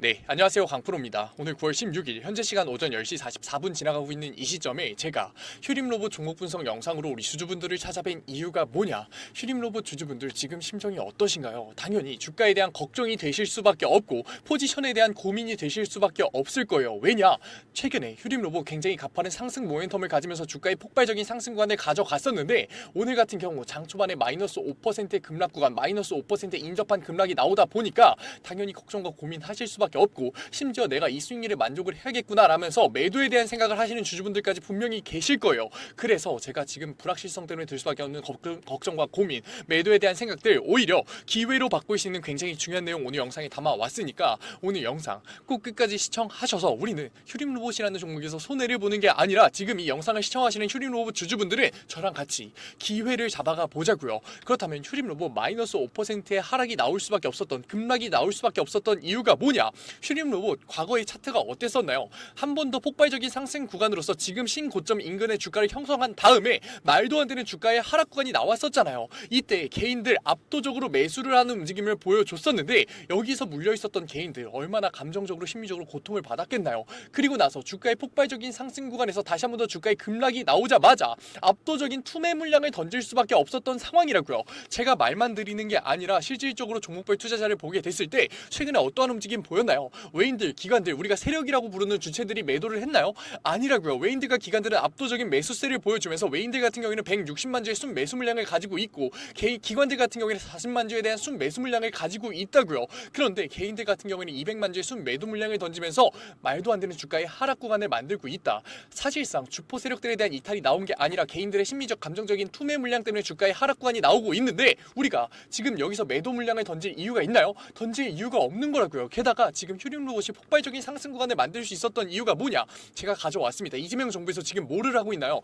네, 안녕하세요. 강프로입니다. 오늘 9월 16일 현재 시간 오전 10시 44분 지나가고 있는 이 시점에 제가 휴림로봇 종목 분석 영상으로 우리 주주분들을 찾아뵌 이유가 뭐냐? 휴림로봇 주주분들 지금 심정이 어떠신가요? 당연히 주가에 대한 걱정이 되실 수밖에 없고 포지션에 대한 고민이 되실 수밖에 없을 거예요. 왜냐? 최근에 휴림로봇 굉장히 가파른 상승 모멘텀을 가지면서 주가의 폭발적인 상승 구간을 가져갔었는데 오늘 같은 경우 장 초반에 마이너스 5%의 급락 구간, 마이너스 5% 인접한 급락이 나오다 보니까 당연히 걱정과 고민하실 수밖에 없고 심지어 내가 이 수익률에 만족을 해야겠구나 라면서 매도에 대한 생각을 하시는 주주분들까지 분명히 계실 거예요. 그래서 제가 지금 불확실성 때문에 들 수밖에 없는 걱정과 고민, 매도에 대한 생각들 오히려 기회로 바꿀 수 있는 굉장히 중요한 내용 오늘 영상에 담아왔으니까 오늘 영상 꼭 끝까지 시청하셔서 우리는 휴림로봇이라는 종목에서 손해를 보는 게 아니라 지금 이 영상을 시청하시는 휴림로봇 주주분들은 저랑 같이 기회를 잡아가 보자고요. 그렇다면 휴림로봇 마이너스 5%의 하락이 나올 수밖에 없었던, 급락이 나올 수밖에 없었던 이유가 뭐냐? 휴림로봇 과거의 차트가 어땠었나요? 한 번 더 폭발적인 상승 구간으로서 지금 신고점 인근의 주가를 형성한 다음에 말도 안 되는 주가의 하락 구간이 나왔었잖아요. 이때 개인들 압도적으로 매수를 하는 움직임을 보여줬었는데 여기서 물려있었던 개인들 얼마나 감정적으로 심리적으로 고통을 받았겠나요? 그리고 나서 주가의 폭발적인 상승 구간에서 다시 한 번 더 주가의 급락이 나오자마자 압도적인 투매 물량을 던질 수밖에 없었던 상황이라고요. 제가 말만 드리는 게 아니라 실질적으로 종목별 투자자를 보게 됐을 때 최근에 어떠한 움직임 보였나요? 외인들, 기관들, 우리가 세력이라고 부르는 주체들이 매도를 했나요? 아니라고요. 외인들과 기관들은 압도적인 매수세를 보여주면서 외인들 같은 경우에는 160만 주의 순 매수 물량을 가지고 있고 기관들 같은 경우에는 40만 주에 대한 순 매수 물량을 가지고 있다고요. 그런데 개인들 같은 경우에는 200만 주의 순 매도 물량을 던지면서 말도 안 되는 주가의 하락 구간을 만들고 있다. 사실상 주포 세력들에 대한 이탈이 나온 게 아니라 개인들의 심리적 감정적인 투매 물량 때문에 주가의 하락 구간이 나오고 있는데 우리가 지금 여기서 매도 물량을 던질 이유가 있나요? 던질 이유가 없는 거라고요. 게다가 지금 휴림로봇이 폭발적인 상승 구간을 만들 수 있었던 이유가 뭐냐? 제가 가져왔습니다. 이재명 정부에서 지금 뭐를 하고 있나요?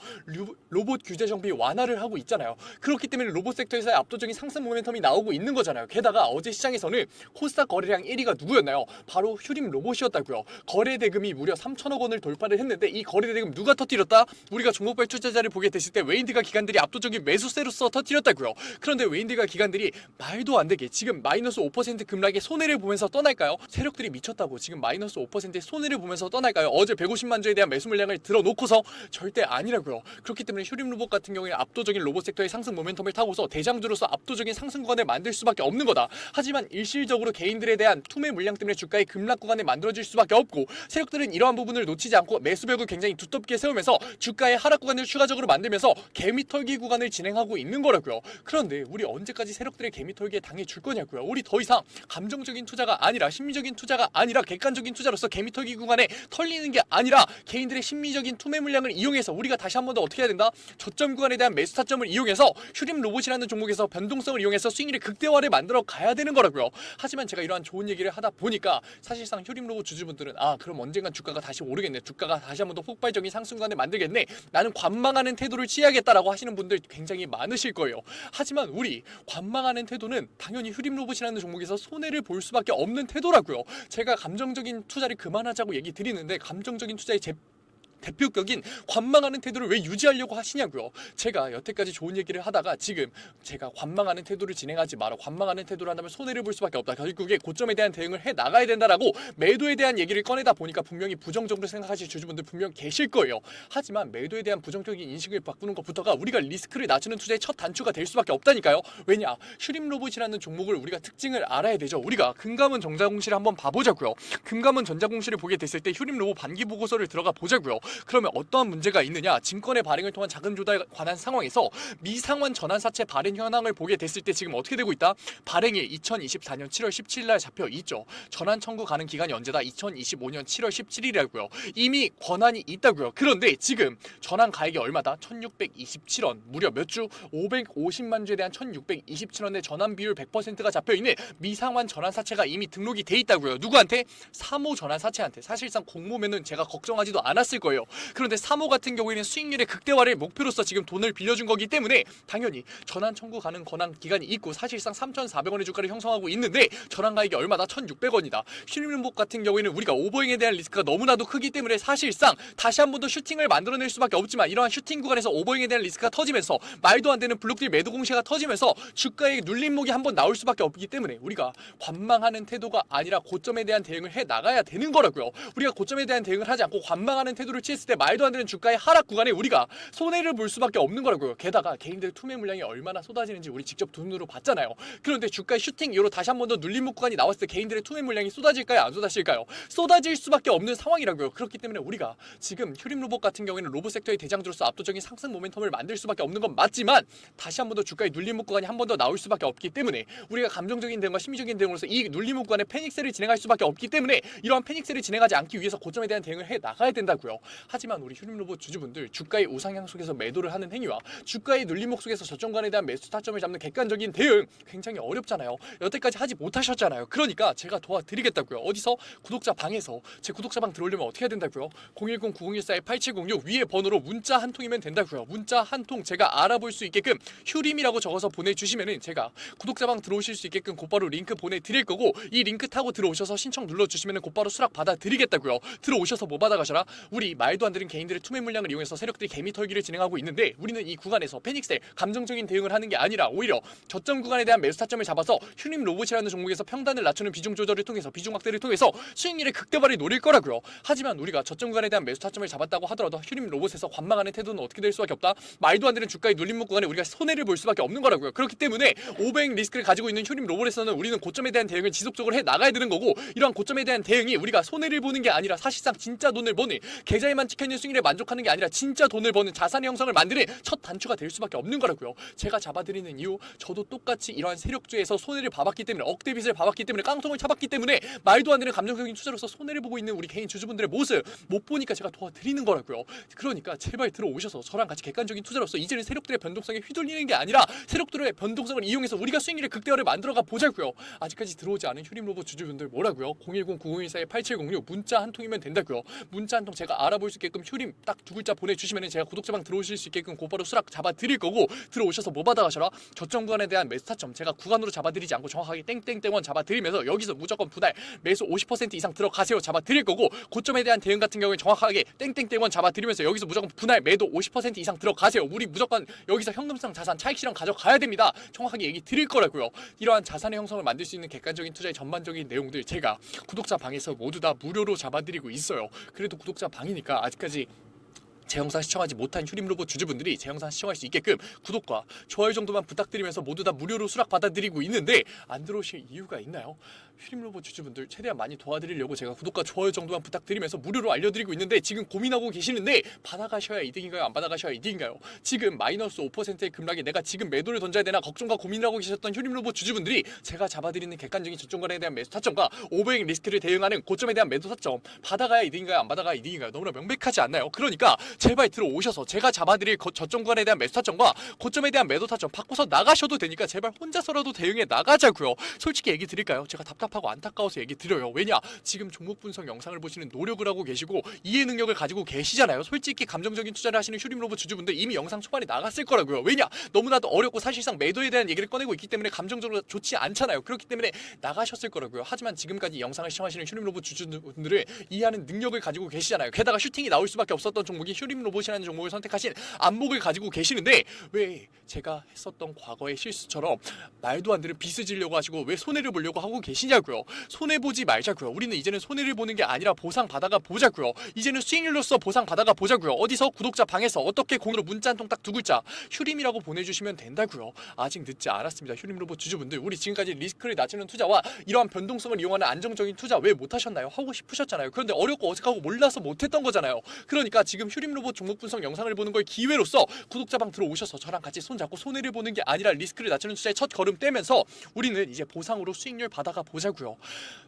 로봇 규제 정비 완화를 하고 있잖아요. 그렇기 때문에 로봇 섹터에서의 압도적인 상승 모멘텀이 나오고 있는 거잖아요. 게다가 어제 시장에서는 코스닥 거래량 1위가 누구였나요? 바로 휴림로봇이었다고요. 거래 대금이 무려 3천억 원을 돌파를 했는데 이 거래 대금 누가 터뜨렸다? 우리가 종목별 투자자를 보게 됐을 때 외인들과 기관들이 압도적인 매수세로서 터뜨렸다고요. 그런데 외인들과 기관들이 말도 안 되게 지금 마이너스 5% 급락의 손해를 보면서 떠날까요? 세력들이 미쳤다고 지금 마이너스 5%의 손해를 보면서 떠날까요? 어제 150만 주에 대한 매수 물량을 들어놓고서 절대 아니라고요. 그렇기 때문에 휴림로봇 같은 경우에 압도적인 로봇 섹터의 상승 모멘텀을 타고서 대장주로서 압도적인 상승 구간을 만들 수밖에 없는 거다. 하지만 일시적으로 개인들에 대한 투매 물량 때문에 주가의 급락 구간이 만들어질 수밖에 없고 세력들은 이러한 부분을 놓치지 않고 매수벽을 굉장히 두텁게 세우면서 주가의 하락 구간을 추가적으로 만들면서 개미털기 구간을 진행하고 있는 거라고요. 그런데 우리 언제까지 세력들의 개미털기에 당해줄 거냐고요. 우리 더 이상 감정적인 투자가 아니라 심리적인 투자가 아니라 객관적인 투자로서 개미털기 구간에 털리는 게 아니라 개인들의 심리적인 투매 물량을 이용해서 우리가 다시 한 번 더 어떻게 해야 된다? 저점 구간에 대한 매수 타점을 이용해서 휴림로봇이라는 종목에서 변동성을 이용해서 수익률의 극대화를 만들어 가야 되는 거라고요. 하지만 제가 이러한 좋은 얘기를 하다 보니까 사실상 휴림로봇 주주분들은 그럼 언젠간 주가가 다시 오르겠네, 주가가 다시 한 번 더 폭발적인 상승 구간을 만들겠네, 나는 관망하는 태도를 취하겠다라고 하시는 분들 굉장히 많으실 거예요. 하지만 우리 관망하는 태도는 당연히 휴림로봇이라는 종목에서 손해를 볼 수밖에 없는 태도라고요. 제가 감정적인 투자를 그만하자고 얘기 드리는데 감정적인 투자의 대표격인 관망하는 태도를 왜 유지하려고 하시냐고요. 제가 여태까지 좋은 얘기를 하다가 지금 제가 관망하는 태도를 진행하지 마라, 관망하는 태도를 한다면 손해를 볼 수밖에 없다, 결국에 고점에 대한 대응을 해 나가야 된다라고 매도에 대한 얘기를 꺼내다 보니까 분명히 부정적으로 생각하실 주주분들 분명 계실 거예요. 하지만 매도에 대한 부정적인 인식을 바꾸는 것부터가 우리가 리스크를 낮추는 투자의 첫 단추가 될 수밖에 없다니까요. 왜냐? 휴림로봇이라는 종목을 우리가 특징을 알아야 되죠. 우리가 금감원 전자공시를 한번 봐보자고요. 금감원 전자공시를 보게 됐을 때 휴림로봇 반기 보고서를 들어가 보자고요. 그러면 어떠한 문제가 있느냐? 증권의 발행을 통한 자금 조달에 관한 상황에서 미상환 전환사채 발행 현황을 보게 됐을 때 지금 어떻게 되고 있다? 발행이 2024년 7월 17일 잡혀 있죠. 전환 청구 가능 기간이 언제다? 2025년 7월 17일이라고요. 이미 권한이 있다고요. 그런데 지금 전환 가액이 얼마다? 1627원. 무려 몇 주? 550만 주에 대한 1627원의 전환 비율 100%가 잡혀 있는 미상환 전환사채가 이미 등록이 돼 있다고요. 누구한테? 3호 전환사채한테. 사실상 공모면은 제가 걱정하지도 않았을 거예요. 거예요. 그런데 3호 같은 경우에는 수익률의 극대화를 목표로서 지금 돈을 빌려준 거기 때문에 당연히 전환 청구 가능 권한 기간이 있고 사실상 3,400원의 주가를 형성하고 있는데 전환 가액이 얼마다 1,600원이다. 휴림로봇 같은 경우에는 우리가 오버행에 대한 리스크가 너무나도 크기 때문에 사실상 다시 한 번 더 슈팅을 만들어낼 수밖에 없지만 이러한 슈팅 구간에서 오버행에 대한 리스크가 터지면서 말도 안 되는 블록딜 매도 공시가 터지면서 주가의 눌림목이 한번 나올 수밖에 없기 때문에 우리가 관망하는 태도가 아니라 고점에 대한 대응을 해 나가야 되는 거라고요. 우리가 고점에 대한 대응을 하지 않고 관망하는 태도를 취했을 때 말도 안 되는 주가의 하락 구간에 우리가 손해를 볼 수밖에 없는 거라고요. 게다가 개인들 투매 물량이 얼마나 쏟아지는지 우리 직접 눈으로 봤잖아요. 그런데 주가의 슈팅 이후로 다시 한 번 더 눌림목 구간이 나왔을 때 개인들의 투매 물량이 쏟아질까요? 안 쏟아질까요? 쏟아질 수밖에 없는 상황이라고요. 그렇기 때문에 우리가 지금 휴림로봇 같은 경우에는 로봇 섹터의 대장주로서 압도적인 상승 모멘텀을 만들 수밖에 없는 건 맞지만 다시 한 번 더 주가의 눌림목 구간이 한 번 더 나올 수밖에 없기 때문에 우리가 감정적인 대응과 심리적인 대응으로서 이 눌림목 구간에 패닉셀을 진행할 수밖에 없기 때문에 이러한 패닉셀을 진행하지 않기 위해서 고점에 대한 대응을 해 나가야 된다고요. 하지만 우리 휴림로봇 주주분들 주가의 우상향 속에서 매도를 하는 행위와 주가의 눌림목 속에서 저점간에 대한 매수 타점을 잡는 객관적인 대응 굉장히 어렵잖아요. 여태까지 하지 못하셨잖아요. 그러니까 제가 도와드리겠다고요. 어디서? 구독자 방에서. 제 구독자 방 들어오려면 어떻게 해야 된다고요? 010-9014-8706 위에 번호로 문자 한 통이면 된다고요. 문자 한 통 제가 알아볼 수 있게끔 휴림이라고 적어서 보내주시면은 제가 구독자 방 들어오실 수 있게끔 곧바로 링크 보내드릴 거고 이 링크 타고 들어오셔서 신청 눌러주시면은 곧바로 수락 받아드리겠다고요. 들어오셔서 뭐 받아가셔라? 우리 말도 안 되는 개인들의 투매 물량을 이용해서 세력들이 개미 털기를 진행하고 있는데 우리는 이 구간에서 패닉셀 감정적인 대응을 하는 게 아니라 오히려 저점 구간에 대한 매수 타점을 잡아서 휴림 로봇이라는 종목에서 평단을 낮추는 비중 조절을 통해서 비중 확대를 통해서 수익률의 극대화를 노릴 거라고요. 하지만 우리가 저점 구간에 대한 매수 타점을 잡았다고 하더라도 휴림 로봇에서 관망하는 태도는 어떻게 될 수밖에 없다. 말도 안 되는 주가의 눌림목 구간에 우리가 손해를 볼 수밖에 없는 거라고요. 그렇기 때문에 오버행 리스크를 가지고 있는 휴림 로봇에서는 우리는 고점에 대한 대응을 지속적으로 해 나가야 되는 거고 이러한 고점에 대한 대응이 우리가 손해를 보는 게 아니라 사실상 진짜 돈을 버는 계좌에만 찍혀있는 수익률에 만족하는 게 아니라 진짜 돈을 버는 자산의 형성을 만드는 첫 단추가 될 수밖에 없는 거라고요. 제가 잡아드리는 이유 저도 똑같이 이러한 세력주에서 손해를 봐봤기 때문에 억대빚을 봐봤기 때문에 깡통을 차봤기 때문에 말도 안 되는 감정적인 투자로서 손해를 보고 있는 우리 개인 주주분들의 모습 못 보니까 제가 도와드리는 거라고요. 그러니까 제발 들어오셔서 저랑 같이 객관적인 투자로서 이제는 세력들의 변동성에 휘둘리는 게 아니라 세력들의 변동성을 이용해서 우리가 수익률의 극대화를 만들어가 보자고요. 아직까지 들어오지 않은 휴림로봇 주주분들 뭐라고요? 010-9014-8706 문자 한 통이면 된다고요. 문자 한 통 제가 알아볼 수 있게끔 휴림 딱 두 글자 보내주시면 제가 구독자방 들어오실 수 있게끔 곧바로 수락 잡아드릴 거고 들어오셔서 뭐 받아가셔라? 저점 구간에 대한 매수 타점 제가 구간으로 잡아드리지 않고 정확하게 땡땡땡원 잡아드리면서 여기서 무조건 분할 매수 50% 이상 들어가세요 잡아드릴 거고 고점에 대한 대응 같은 경우에 정확하게 땡땡땡원 잡아드리면서 여기서 무조건 분할 매도 50% 이상 들어가세요. 우리 무조건 여기서 현금성 자산 차익 실현 가져가야 됩니다. 정확하게 얘기 드릴 거라고요. 이러한 자산의 형성을 만들 수 있는 객관적인 투자의 전반적인 내용들 제가 구독자 방에서 모두 다 무료로 잡아드리고 있어요. 그래도 구독자 방이니까 아직까지 제 영상 시청하지 못한 휴림로봇 주주분들이 제 영상 시청할 수 있게끔 구독과 좋아요 정도만 부탁드리면서 모두 다 무료로 수락 받아드리고 있는데 안 들어오실 이유가 있나요? 휴림로봇 주주분들 최대한 많이 도와드리려고 제가 구독과 좋아요 정도만 부탁드리면서 무료로 알려드리고 있는데 지금 고민하고 계시는데 받아가셔야 이득인가요? 안 받아가셔야 이득인가요? 지금 마이너스 5%의 급락에 내가 지금 매도를 던져야 되나 걱정과 고민을 하고 계셨던 휴림로봇 주주분들이 제가 잡아드리는 객관적인 저점간에 대한 매수 타점과 오버행 리스크를 대응하는 고점에 대한 매도 타점 받아가야 이득인가요? 안 받아가야 이득인가요? 너무나 명백하지 않나요? 그러니까 제발 들어오셔서 제가 잡아드릴 저점 구간에 대한 매수 타점과 고점에 대한 매도 타점 바꿔서 나가셔도 되니까 제발 혼자서라도 대응해 나가자고요. 솔직히 얘기 드릴까요? 제가 답답하고 안타까워서 얘기 드려요. 왜냐? 지금 종목 분석 영상을 보시는 노력을 하고 계시고 이해 능력을 가지고 계시잖아요. 솔직히 감정적인 투자를 하시는 휴림로봇 주주분들 이미 영상 초반에 나갔을 거라고요. 왜냐? 너무나도 어렵고 사실상 매도에 대한 얘기를 꺼내고 있기 때문에 감정적으로 좋지 않잖아요. 그렇기 때문에 나가셨을 거라고요. 하지만 지금까지 영상을 시청하시는 휴림로봇 주주분들을 이해하는 능력을 가지고 계시잖아요. 게다가 슈팅이 나올 수밖에 없었던 종목이 휴림로봇이라는 종목을 선택하신 안목을 가지고 계시는데 왜 제가 했었던 과거의 실수처럼 말도 안 되는 빚을 지려고 하시고 왜 손해를 보려고 하고 계시냐고요. 손해보지 말자고요. 우리는 이제는 손해를 보는 게 아니라 보상 받아가 보자고요. 이제는 수익률로서 보상 받아가 보자고요. 어디서? 구독자 방에서 어떻게 공으로 문자 한 통 딱 두 글자 휴림이라고 보내주시면 된다고요. 아직 늦지 않았습니다. 휴림로봇 주주분들 우리 지금까지 리스크를 낮추는 투자와 이러한 변동성을 이용하는 안정적인 투자 왜 못하셨나요? 하고 싶으셨잖아요. 그런데 어렵고 어색하고 몰라서 못했던 거잖아요. 그러니까 지금 휴림로봇 휴림로봇 종목 분석 영상을 보는 걸 기회로서 구독자방 들어오셔서 저랑 같이 손잡고 손해를 보는 게 아니라 리스크를 낮추는 투자의 첫 걸음 떼면서 우리는 이제 보상으로 수익률 받아가 보자고요.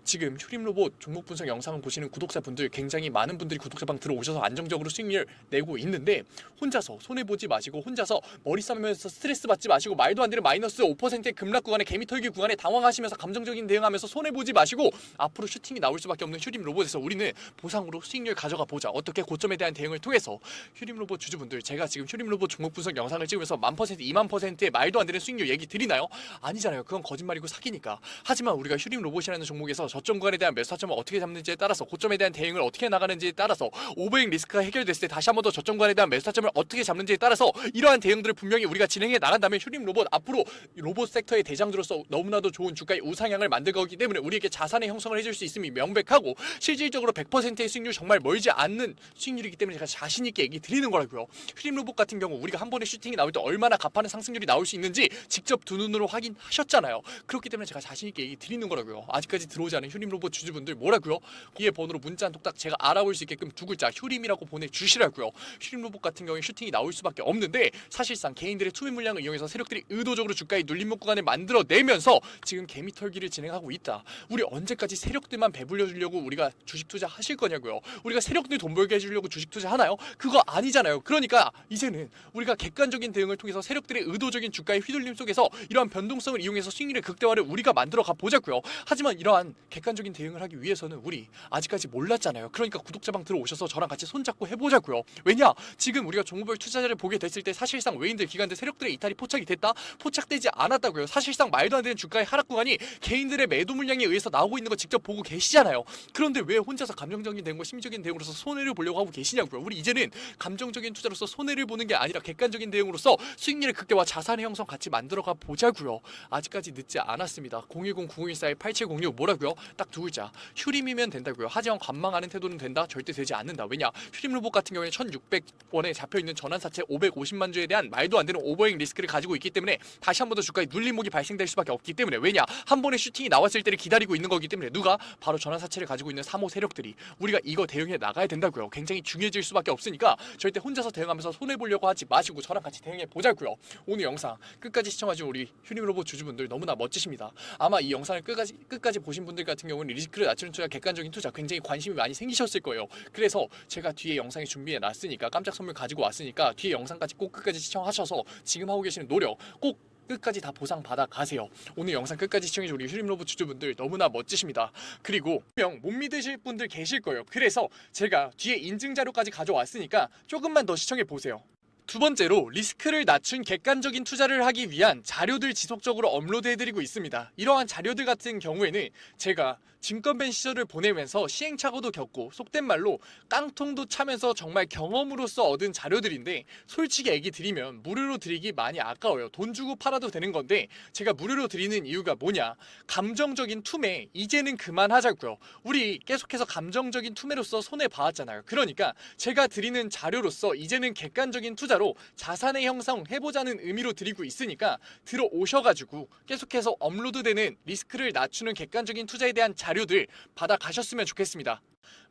지금 휴림로봇 종목 분석 영상을 보시는 구독자분들 굉장히 많은 분들이 구독자방 들어오셔서 안정적으로 수익률 내고 있는데 혼자서 손해보지 마시고 혼자서 머리 싸매면서 스트레스 받지 마시고 말도 안 되는 마이너스 5%의 급락 구간에 개미털기 구간에 당황하시면서 감정적인 대응하면서 손해보지 마시고 앞으로 슈팅이 나올 수밖에 없는 휴림로봇에서 우리는 보상으로 수익률 가져가 보자. 어떻게 고점에 대한 대응을 통해서 휴림로봇 주주분들, 제가 지금 휴림로봇 종목 분석 영상을 찍으면서 1000%, 20000%의 말도 안 되는 수익률 얘기 드리나요? 아니잖아요. 그건 거짓말이고 사기니까. 하지만 우리가 휴림로봇이라는 종목에서 저점 구간에 대한 매수 타점을 어떻게 잡는지에 따라서 고점에 대한 대응을 어떻게 나가는지에 따라서 오버행 리스크가 해결됐을 때 다시 한 번 더 저점 구간에 대한 매수 타점을 어떻게 잡는지에 따라서 이러한 대응들을 분명히 우리가 진행해 나간다면 휴림로봇 앞으로 로봇 섹터의 대장주로서 너무나도 좋은 주가의 우상향을 만들 거기 때문에 우리에게 자산의 형성을 해줄 수 있음이 명백하고 실질적으로 100%의 수익률 정말 멀지 않는 수익률이기 때문에 제가 자신 있게 얘기 드리는 거라고요. 휴림로봇 같은 경우 우리가 한 번에 슈팅이 나올 때 얼마나 가파른 상승률이 나올 수 있는지 직접 두 눈으로 확인하셨잖아요. 그렇기 때문에 제가 자신 있게 얘기 드리는 거라고요. 아직까지 들어오지 않은 휴림로봇 주주분들 뭐라고요? 위에 번호로 문자 한 톡딱 제가 알아볼 수 있게끔 두 글자 휴림이라고 보내주시라고요. 휴림로봇 같은 경우에 슈팅이 나올 수밖에 없는데 사실상 개인들의 투매 물량을 이용해서 세력들이 의도적으로 주가의 눌림목 구간을 만들어내면서 지금 개미털기를 진행하고 있다. 우리 언제까지 세력들만 배불려 주려고 우리가 주식 투자 하실 거냐고요. 우리가 세력들 돈 벌게 해주려고 주식 투자 하나요? 그거 아니잖아요. 그러니까 이제는 우리가 객관적인 대응을 통해서 세력들의 의도적인 주가의 휘둘림 속에서 이러한 변동성을 이용해서 수익률의 극대화를 우리가 만들어 가 보자고요. 하지만 이러한 객관적인 대응을 하기 위해서는 우리 아직까지 몰랐잖아요. 그러니까 구독자방 들어오셔서 저랑 같이 손잡고 해보자고요. 왜냐? 지금 우리가 종목별 투자자를 보게 됐을 때 사실상 외인들, 기관들, 세력들의 이탈이 포착이 됐다? 포착되지 않았다고요. 사실상 말도 안 되는 주가의 하락 구간이 개인들의 매도 물량에 의해서 나오고 있는 거 직접 보고 계시잖아요. 그런데 왜 혼자서 감정적인 대응과 심리적인 대응으로서 손해를 보려고 하고 계시냐고요. 우리 이제는 감정적인 투자로서 손해를 보는 게 아니라 객관적인 대응으로서 수익률의 극대화, 자산의 형성 같이 만들어가 보자고요. 아직까지 늦지 않았습니다. 010-9014-8706 뭐라고요? 딱 두 글자. 휴림이면 된다고요. 하지만 관망하는 태도는 된다? 절대 되지 않는다. 왜냐? 휴림로봇 같은 경우에 1600원에 잡혀있는 전환사채 550만 주에 대한 말도 안 되는 오버행 리스크를 가지고 있기 때문에 다시 한 번 더 주가에 눌림목이 발생될 수밖에 없기 때문에 왜냐? 한 번에 슈팅이 나왔을 때를 기다리고 있는 거기 때문에 누가? 바로 전환사채를 가지고 있는 3호 세력들이. 우리가 이거 대응해 나가야 된다고요. 굉장히 중요해질 수밖에 없으니까 절대 혼자서 대응하면서 손해보려고 하지 마시고 저랑 같이 대응해 보자고요. 오늘 영상 끝까지 시청하신 우리 휴림로봇 주주분들 너무나 멋지십니다. 아마 이 영상을 끝까지 보신 분들 같은 경우는 리스크를 낮추는 투자, 객관적인 투자 굉장히 관심이 많이 생기셨을 거예요. 그래서 제가 뒤에 영상에 준비해 놨으니까 깜짝 선물 가지고 왔으니까 뒤에 영상까지 꼭 끝까지 시청하셔서 지금 하고 계시는 노력 꼭 끝까지 다 보상 받아 가세요. 오늘 영상 끝까지 시청해주신 우리 휴림로봇 주주분들 너무나 멋지십니다. 그리고 분명 못 믿으실 분들 계실 거예요. 그래서 제가 뒤에 인증 자료까지 가져왔으니까 조금만 더 시청해 보세요. 두 번째로 리스크를 낮춘 객관적인 투자를 하기 위한 자료들 지속적으로 업로드해드리고 있습니다. 이러한 자료들 같은 경우에는 제가 증권밴 시절을 보내면서 시행착오도 겪고 속된 말로 깡통도 차면서 정말 경험으로서 얻은 자료들인데 솔직히 얘기 드리면 무료로 드리기 많이 아까워요. 돈 주고 팔아도 되는 건데 제가 무료로 드리는 이유가 뭐냐? 감정적인 투매 이제는 그만하자고요. 우리 계속해서 감정적인 투매로서 손해봐왔잖아요. 그러니까 제가 드리는 자료로서 이제는 객관적인 투자로 자산의 형성 해보자는 의미로 드리고 있으니까 들어오셔가지고 계속해서 업로드되는 리스크를 낮추는 객관적인 투자에 대한 자료들 받아가셨으면 좋겠습니다.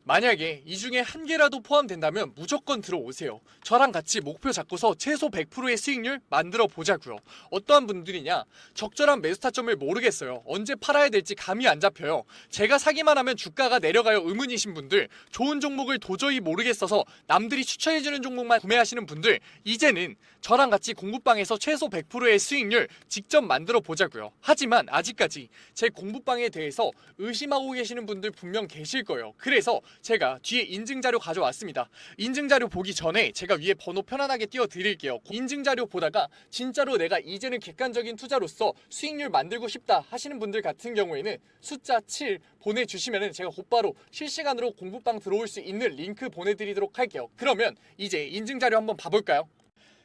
만약에 이 중에 한 개라도 포함된다면 무조건 들어오세요. 저랑 같이 목표 잡고서 최소 100%의 수익률 만들어 보자고요. 어떠한 분들이냐? 적절한 매수 타점을 모르겠어요. 언제 팔아야 될지 감이 안 잡혀요. 제가 사기만 하면 주가가 내려가요 의문이신 분들, 좋은 종목을 도저히 모르겠어서 남들이 추천해주는 종목만 구매하시는 분들, 이제는 저랑 같이 공부방에서 최소 100%의 수익률 직접 만들어 보자고요. 하지만 아직까지 제 공부방에 대해서 의심하고 계시는 분들 분명 계실 거예요. 그래서 제가 뒤에 인증자료 가져왔습니다. 인증자료 보기 전에 제가 위에 번호 편안하게 띄워드릴게요. 인증자료 보다가 진짜로 내가 이제는 객관적인 투자로서 수익률 만들고 싶다 하시는 분들 같은 경우에는 숫자 7 보내주시면 제가 곧바로 실시간으로 공부방 들어올 수 있는 링크 보내드리도록 할게요. 그러면 이제 인증자료 한번 봐볼까요?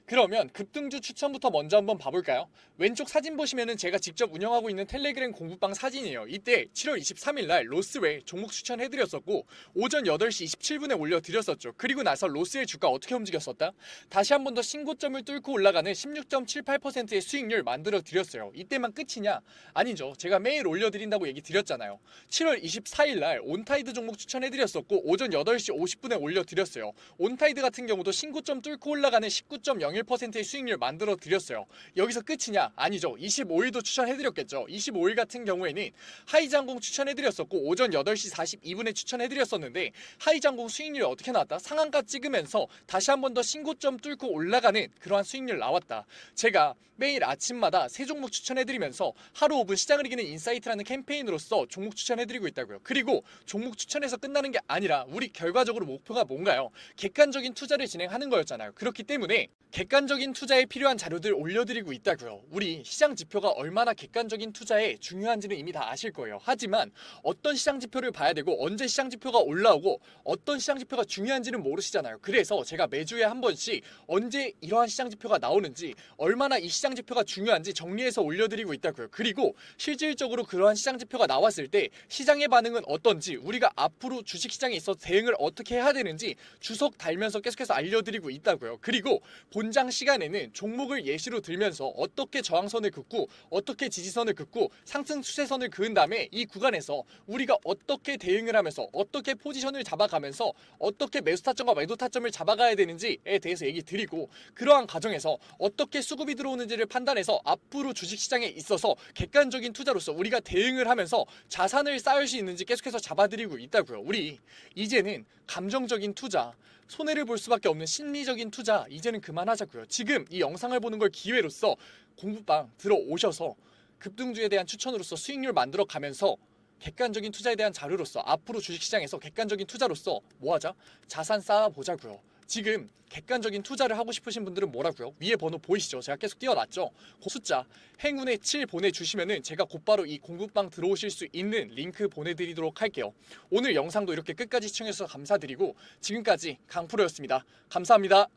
그러면 급등주 추천부터 먼저 한번 봐볼까요? 왼쪽 사진 보시면은 제가 직접 운영하고 있는 텔레그램 공부방 사진이에요. 이때 7월 23일날 로스웰 종목 추천해드렸었고 오전 8시 27분에 올려드렸었죠. 그리고 나서 로스웰 주가 어떻게 움직였었다? 다시 한 번 더 신고점을 뚫고 올라가는 16.78%의 수익률 만들어드렸어요. 이때만 끝이냐? 아니죠. 제가 매일 올려드린다고 얘기 드렸잖아요. 7월 24일날 온타이드 종목 추천해드렸었고 오전 8시 50분에 올려드렸어요. 온타이드 같은 경우도 신고점 뚫고 올라가는 19.01%의 수익률 만들어드렸어요. 여기서 끝이냐? 아니죠. 25일도 추천해드렸겠죠. 25일 같은 경우에는 하이장공 추천해드렸었고 오전 8시 42분에 추천해드렸었는데 하이장공 수익률이 어떻게 나왔다? 상한가 찍으면서 다시 한 번 더 신고점 뚫고 올라가는 그러한 수익률 나왔다. 제가 매일 아침마다 새 종목 추천해드리면서 하루 5분 시장을 이기는 인사이트라는 캠페인으로서 종목 추천해드리고 있다고요. 그리고 종목 추천해서 끝나는 게 아니라 우리 결과적으로 목표가 뭔가요? 객관적인 투자를 진행하는 거였잖아요. 그렇기 때문에 객관적인 투자에 필요한 자료들 올려드리고 있다고요. 우리 시장 지표가 얼마나 객관적인 투자에 중요한지는 이미 다 아실 거예요. 하지만 어떤 시장 지표를 봐야 되고 언제 시장 지표가 올라오고 어떤 시장 지표가 중요한지는 모르시잖아요. 그래서 제가 매주에 한 번씩 언제 이러한 시장 지표가 나오는지 얼마나 이 시장 지표가 중요한지 정리해서 올려드리고 있다고요. 그리고 실질적으로 그러한 시장 지표가 나왔을 때 시장의 반응은 어떤지 우리가 앞으로 주식시장에 있어서 대응을 어떻게 해야 되는지 주석 달면서 계속해서 알려드리고 있다고요. 그리고 본장 시간에는 종목을 예시로 들면서 어떻게 저항선을 긋고 어떻게 지지선을 긋고 상승 추세선을 그은 다음에 이 구간에서 우리가 어떻게 대응을 하면서 어떻게 포지션을 잡아가면서 어떻게 매수 타점과 매도 타점을 잡아가야 되는지에 대해서 얘기 드리고 그러한 과정에서 어떻게 수급이 들어오는지를 판단해서 앞으로 주식시장에 있어서 객관적인 투자로서 우리가 대응을 하면서 자산을 쌓을 수 있는지 계속해서 잡아드리고 있다고요. 우리 이제는 감정적인 투자 손해를 볼 수밖에 없는 심리적인 투자 이제는 그만하자고요. 지금 이 영상을 보는 걸 기회로서 공부방 들어오셔서 급등주에 대한 추천으로서 수익률 만들어 가면서 객관적인 투자에 대한 자료로서 앞으로 주식시장에서 객관적인 투자로서 뭐하자? 자산 쌓아보자고요. 지금 객관적인 투자를 하고 싶으신 분들은 뭐라고요? 위에 번호 보이시죠? 제가 계속 띄워놨죠? 그 숫자 행운의 7 보내주시면은 제가 곧바로 이 공부방 들어오실 수 있는 링크 보내드리도록 할게요. 오늘 영상도 이렇게 끝까지 시청해주셔서 감사드리고 지금까지 강프로였습니다. 감사합니다.